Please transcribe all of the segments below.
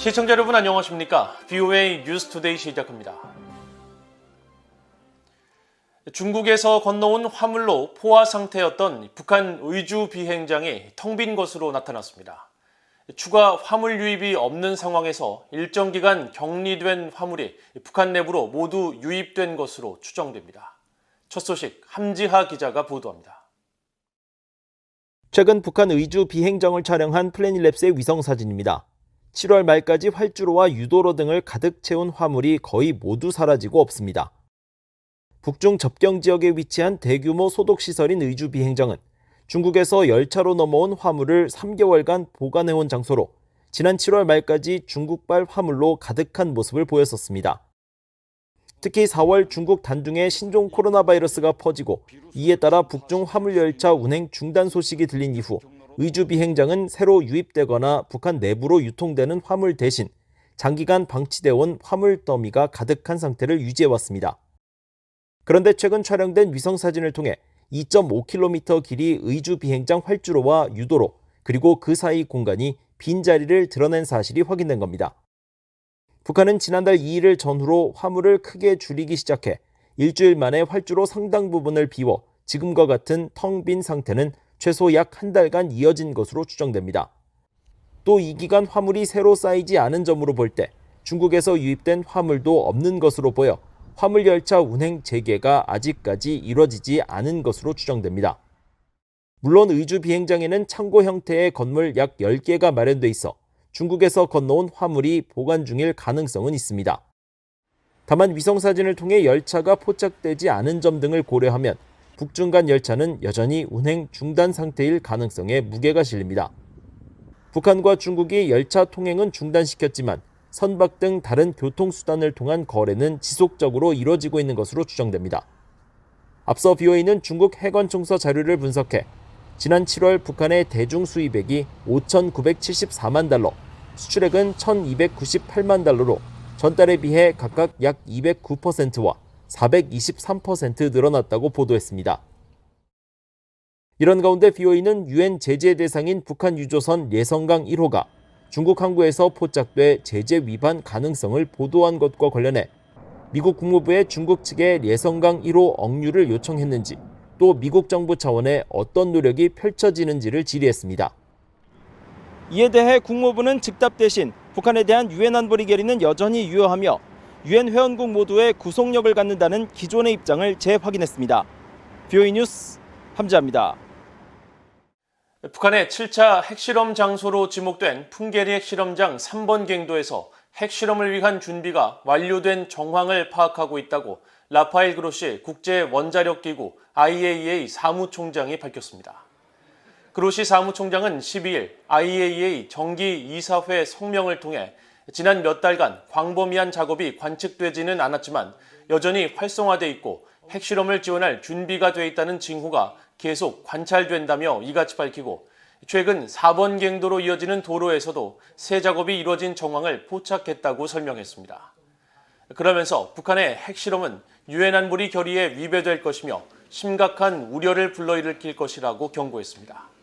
시청자 여러분 안녕하십니까? VOA 뉴스투데이 시작합니다. 중국에서 건너온 화물로 포화 상태였던 북한 의주 비행장이 텅 빈 것으로 나타났습니다. 추가 화물 유입이 없는 상황에서 일정 기간 격리된 화물이 북한 내부로 모두 유입된 것으로 추정됩니다. 첫 소식 함지하 기자가 보도합니다. 최근 북한 의주 비행정을 촬영한 플래닛랩스의 위성 사진입니다. 7월 말까지 활주로와 유도로 등을 가득 채운 화물이 거의 모두 사라지고 없습니다. 북중 접경 지역에 위치한 대규모 소독시설인 의주 비행정은 중국에서 열차로 넘어온 화물을 3개월간 보관해온 장소로 지난 7월 말까지 중국발 화물로 가득한 모습을 보였었습니다. 특히 4월 중국 단둥에 신종 코로나 바이러스가 퍼지고 이에 따라 북중 화물열차 운행 중단 소식이 들린 이후 의주 비행장은 새로 유입되거나 북한 내부로 유통되는 화물 대신 장기간 방치되어 온 화물 더미가 가득한 상태를 유지해왔습니다. 그런데 최근 촬영된 위성사진을 통해 2.5km 길이 의주 비행장 활주로와 유도로 그리고 그 사이 공간이 빈자리를 드러낸 사실이 확인된 겁니다. 북한은 지난달 2일을 전후로 화물을 크게 줄이기 시작해 일주일 만에 활주로 상당 부분을 비워 지금과 같은 텅 빈 상태는 최소 약 한 달간 이어진 것으로 추정됩니다. 또 이 기간 화물이 새로 쌓이지 않은 점으로 볼 때 중국에서 유입된 화물도 없는 것으로 보여 화물열차 운행 재개가 아직까지 이뤄지지 않은 것으로 추정됩니다. 물론 의주 비행장에는 창고 형태의 건물 약 10개가 마련돼 있어 중국에서 건너온 화물이 보관 중일 가능성은 있습니다. 다만 위성사진을 통해 열차가 포착되지 않은 점 등을 고려하면 북중 간 열차는 여전히 운행 중단 상태일 가능성에 무게가 실립니다. 북한과 중국이 열차 통행은 중단시켰지만 선박 등 다른 교통수단을 통한 거래는 지속적으로 이뤄지고 있는 것으로 추정됩니다. 앞서 BOA는 중국 해관청서 자료를 분석해 지난 7월 북한의 대중 수입액이 5,974만 달러, 수출액은 1,298만 달러로 전달에 비해 각각 약 209%와 423% 늘어났다고 보도했습니다. 이런 가운데 BOA는 유엔 제재 대상인 북한 유조선 예성강 1호가 중국 항구에서 포착돼 제재 위반 가능성을 보도한 것과 관련해 미국 국무부에 중국 측에 예성강 1호 억류를 요청했는지 또 미국 정부 차원의 어떤 노력이 펼쳐지는지를 질의했습니다. 이에 대해 국무부는 즉답 대신 북한에 대한 유엔 안보리 결의는 여전히 유효하며 유엔 회원국 모두의 구속력을 갖는다는 기존의 입장을 재확인했습니다. BOA 뉴스 함지하입니다. 북한의 7차 핵실험 장소로 지목된 풍계리 핵실험장 3번 갱도에서 핵실험을 위한 준비가 완료된 정황을 파악하고 있다고 라파엘 그로시 국제원자력기구 IAEA 사무총장이 밝혔습니다. 그로시 사무총장은 12일 IAEA 정기이사회 성명을 통해 지난 몇 달간 광범위한 작업이 관측되지는 않았지만 여전히 활성화돼 있고 핵실험을 지원할 준비가 돼 있다는 징후가 계속 관찰된다며 이같이 밝히고 최근 4번 갱도로 이어지는 도로에서도 새 작업이 이루어진 정황을 포착했다고 설명했습니다. 그러면서 북한의 핵실험은 유엔 안보리 결의에 위배될 것이며 심각한 우려를 불러일으킬 것이라고 경고했습니다.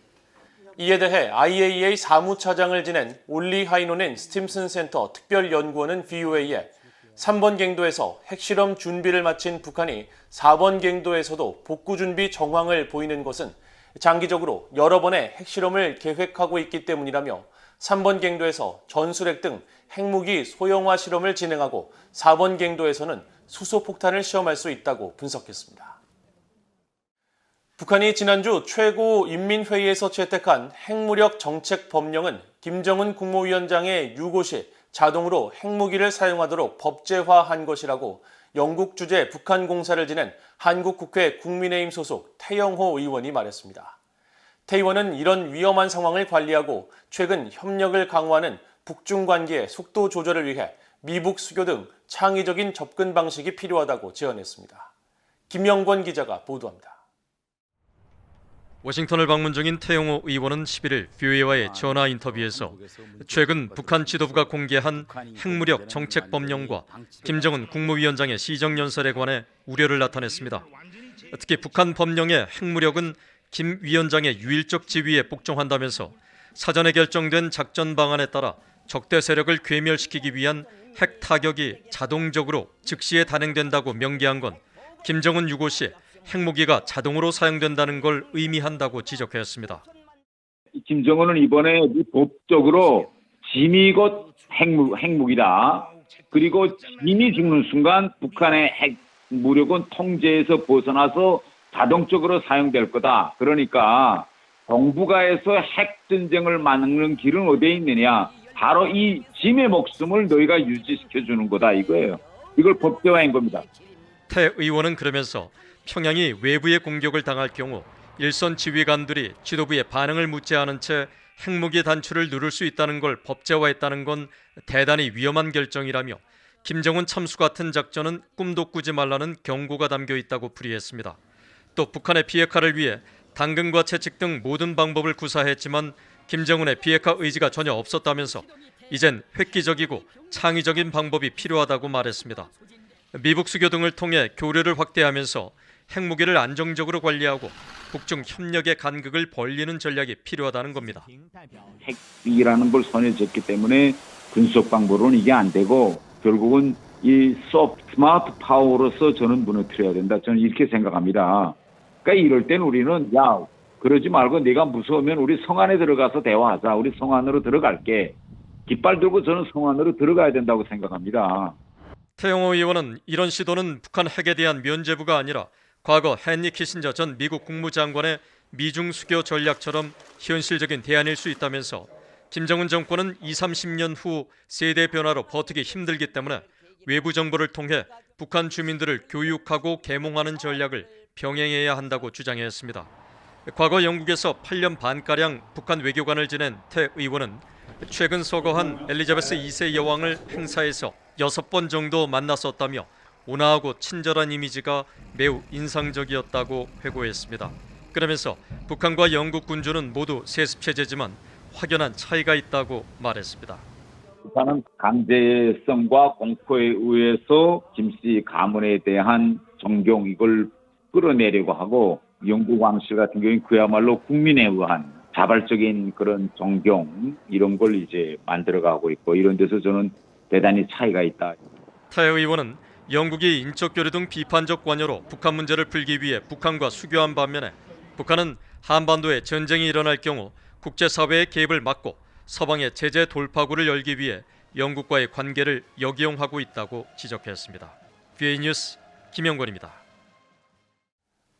이에 대해 IAEA 사무차장을 지낸 올리 하이노넨 스팀슨 센터 특별연구원은 BOA에 3번 갱도에서 핵실험 준비를 마친 북한이 4번 갱도에서도 복구 준비 정황을 보이는 것은 장기적으로 여러 번의 핵실험을 계획하고 있기 때문이라며 3번 갱도에서 전술핵 등 핵무기 소형화 실험을 진행하고 4번 갱도에서는 수소폭탄을 시험할 수 있다고 분석했습니다. 북한이 지난주 최고인민회의에서 채택한 핵무력 정책 법령은 김정은 국무위원장의 유고 시 자동으로 핵무기를 사용하도록 법제화한 것이라고 영국 주재 북한 공사를 지낸 한국국회 국민의힘 소속 태영호 의원이 말했습니다. 태 의원은 이런 위험한 상황을 관리하고 최근 협력을 강화하는 북중 관계의 속도 조절을 위해 미북 수교 등 창의적인 접근 방식이 필요하다고 제언했습니다. 김영권 기자가 보도합니다. 워싱턴을 방문 중인 태영호 의원은 11일 BOA와의 전화 인터뷰에서 최근 북한 지도부가 공개한 핵무력 정책 법령과 김정은 국무위원장의 시정연설에 관해 우려를 나타냈습니다. 특히 북한 법령의 핵무력은 김 위원장의 유일적 지위에 복종한다면서 사전에 결정된 작전 방안에 따라 적대 세력을 괴멸시키기 위한 핵 타격이 자동적으로 즉시에 단행된다고 명기한 건 김정은 유고 시 핵무기가 자동으로 사용된다는 걸 의미한다고 지적했습니다. 김정은은 이번에 법적으로 짐이 곧 핵무기다. 그리고 짐이 죽는 순간 북한의 핵무력은 통제에서 벗어나서 자동적으로 사용될 거다. 그러니까 정부가에서 핵전쟁을 막는 길은 어디에 있느냐. 바로 이 짐의 목숨을 너희가 유지시켜주는 거다 이거예요. 이걸 법제화한 겁니다. 태 의원은 그러면서 평양이 외부의 공격을 당할 경우 일선 지휘관들이 지도부의 반응을 묻지 않은 채 핵무기 단추를 누를 수 있다는 걸 법제화했다는 건 대단히 위험한 결정이라며 김정은 참수 같은 작전은 꿈도 꾸지 말라는 경고가 담겨 있다고 풀이했습니다. 또 북한의 비핵화를 위해 당근과 채찍 등 모든 방법을 구사했지만 김정은의 비핵화 의지가 전혀 없었다면서 이젠 획기적이고 창의적인 방법이 필요하다고 말했습니다. 미북 수교 등을 통해 교류를 확대하면서 핵무기를 안정적으로 관리하고 북중 협력의 간극을 벌리는 전략이 필요하다는 겁니다. 핵이라는 걸 손에 쥐었기 때문에 군속 방법으로는 이게 안 되고 결국은 이 스마트 파워로서 저는 무너뜨려야 된다. 저는 이렇게 생각합니다. 그러니까 이럴 땐 우리는 그러지 말고 네가 무서우면 우리 성 안에 들어가서 대화하자. 우리 성 안으로 들어갈게. 깃발 들고 저는 성 안으로 들어가야 된다고 생각합니다. 태영호 의원은 이런 시도는 북한 핵에 대한 면죄부가 아니라 과거 헨리 키신저 전 미국 국무장관의 미중 수교 전략처럼 현실적인 대안일 수 있다면서 김정은 정권은 20, 30년 후 세대 변화로 버티기 힘들기 때문에 외부 정보를 통해 북한 주민들을 교육하고 계몽하는 전략을 병행해야 한다고 주장했습니다. 과거 영국에서 8년 반가량 북한 외교관을 지낸 태 의원은 최근 서거한 엘리자베스 2세 여왕을 행사에서 6번 정도 만났었다며 온화하고 친절한 이미지가 매우 인상적이었다고 회고했습니다. 그러면서 북한과 영국 군주는 모두 세습 체제지만 확연한 차이가 있다고 말했습니다. 북한은 강제성과 공포에 의해서 김씨 가문에 대한 존경 이걸 끌어내려고 하고 영국 왕실 같은 경우는 그야말로 국민에 의한 자발적인 그런 존경 이런 걸 이제 만들어가고 있고 이런 데서 저는 대단히 차이가 있다. 태 의원은 영국이 인적 교류 등 비판적 관여로 북한 문제를 풀기 위해 북한과 수교한 반면에 북한은 한반도에 전쟁이 일어날 경우 국제사회의 개입을 막고 서방의 제재 돌파구를 열기 위해 영국과의 관계를 역이용하고 있다고 지적했습니다. VA 뉴스 김영권입니다.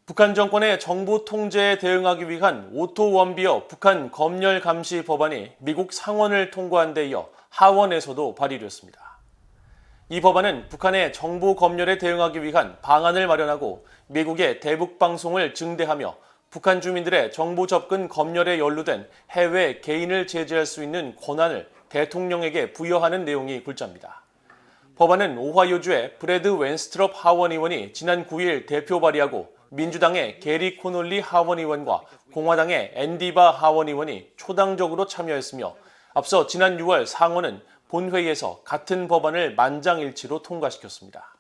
북한 정권의 정부 통제에 대응하기 위한 오토 원비어 북한 검열 감시 법안이 미국 상원을 통과한 데 이어 하원에서도 발의됐습니다. 이 법안은 북한의 정부 검열에 대응하기 위한 방안을 마련하고 미국의 대북 방송을 증대하며 북한 주민들의 정보 접근 검열에 연루된 해외 개인을 제재할 수 있는 권한을 대통령에게 부여하는 내용이 글자입니다. 법안은 오하이오주의 브래드 웬스트럽 하원 의원이 지난 9일 대표 발의하고 민주당의 게리 코놀리 하원 의원과 공화당의 앤디바 하원 의원이 초당적으로 참여했으며 앞서 지난 6월 상원은 본회의에서 같은 법안을 만장일치로 통과시켰습니다.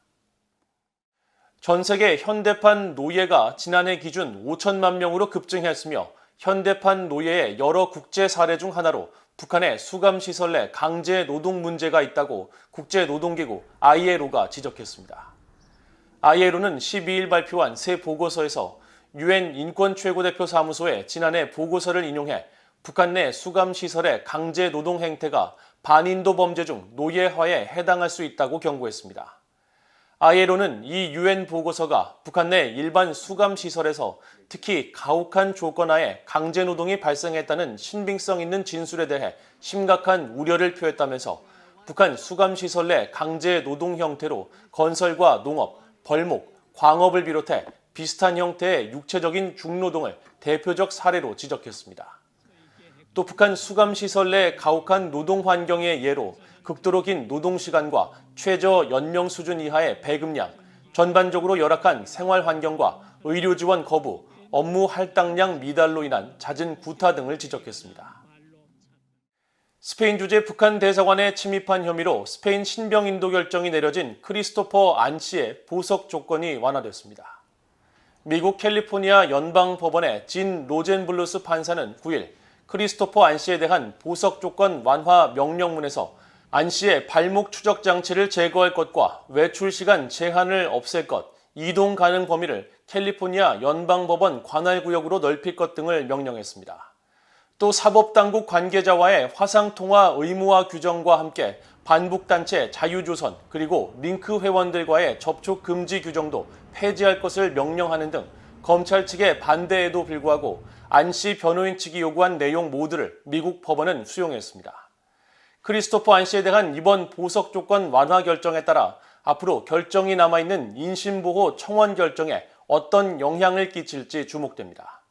전 세계 현대판 노예가 지난해 기준 5천만 명으로 급증했으며 현대판 노예의 여러 국제 사례 중 하나로 북한의 수감시설 내 강제 노동 문제가 있다고 국제노동기구 ILO가 지적했습니다. ILO는 12일 발표한 새 보고서에서 UN 인권 최고대표 사무소의 지난해 보고서를 인용해 북한 내 수감시설의 강제 노동 행태가 반인도 범죄 중 노예화에 해당할 수 있다고 경고했습니다. ILO는 이 UN 보고서가 북한 내 일반 수감시설에서 특히 가혹한 조건 하에 강제노동이 발생했다는 신빙성 있는 진술에 대해 심각한 우려를 표했다면서 북한 수감시설 내 강제노동 형태로 건설과 농업, 벌목, 광업을 비롯해 비슷한 형태의 육체적인 중노동을 대표적 사례로 지적했습니다. 또 북한 수감시설 내 가혹한 노동 환경의 예로 극도로 긴 노동시간과 최저 연령 수준 이하의 배급량, 전반적으로 열악한 생활 환경과 의료 지원 거부, 업무 할당량 미달로 인한 잦은 구타 등을 지적했습니다. 스페인 주재 북한 대사관에 침입한 혐의로 스페인 신병 인도 결정이 내려진 크리스토퍼 안 씨의 보석 조건이 완화됐습니다. 미국 캘리포니아 연방법원의 진 로젠블루스 판사는 9일 크리스토퍼 안 씨에 대한 보석 조건 완화 명령문에서 안 씨의 발목 추적 장치를 제거할 것과 외출 시간 제한을 없앨 것, 이동 가능 범위를 캘리포니아 연방법원 관할구역으로 넓힐 것 등을 명령했습니다. 또 사법당국 관계자와의 화상통화 의무화 규정과 함께 반북단체 자유조선 그리고 링크 회원들과의 접촉 금지 규정도 폐지할 것을 명령하는 등 검찰 측의 반대에도 불구하고 안 씨 변호인 측이 요구한 내용 모두를 미국 법원은 수용했습니다. 크리스토퍼 안 씨에 대한 이번 보석 조건 완화 결정에 따라 앞으로 결정이 남아있는 인신보호 청원 결정에 어떤 영향을 끼칠지 주목됩니다.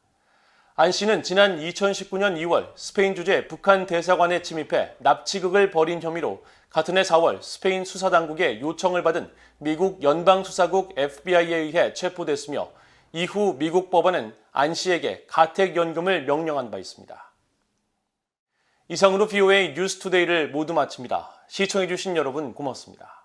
안 씨는 지난 2019년 2월 스페인 주재 북한 대사관에 침입해 납치극을 벌인 혐의로 같은 해 4월 스페인 수사당국의 요청을 받은 미국 연방수사국 FBI에 의해 체포됐으며 이후 미국 법원은 안 씨에게 가택연금을 명령한 바 있습니다. 이상으로 VOA 뉴스투데이를 모두 마칩니다. 시청해주신 여러분 고맙습니다.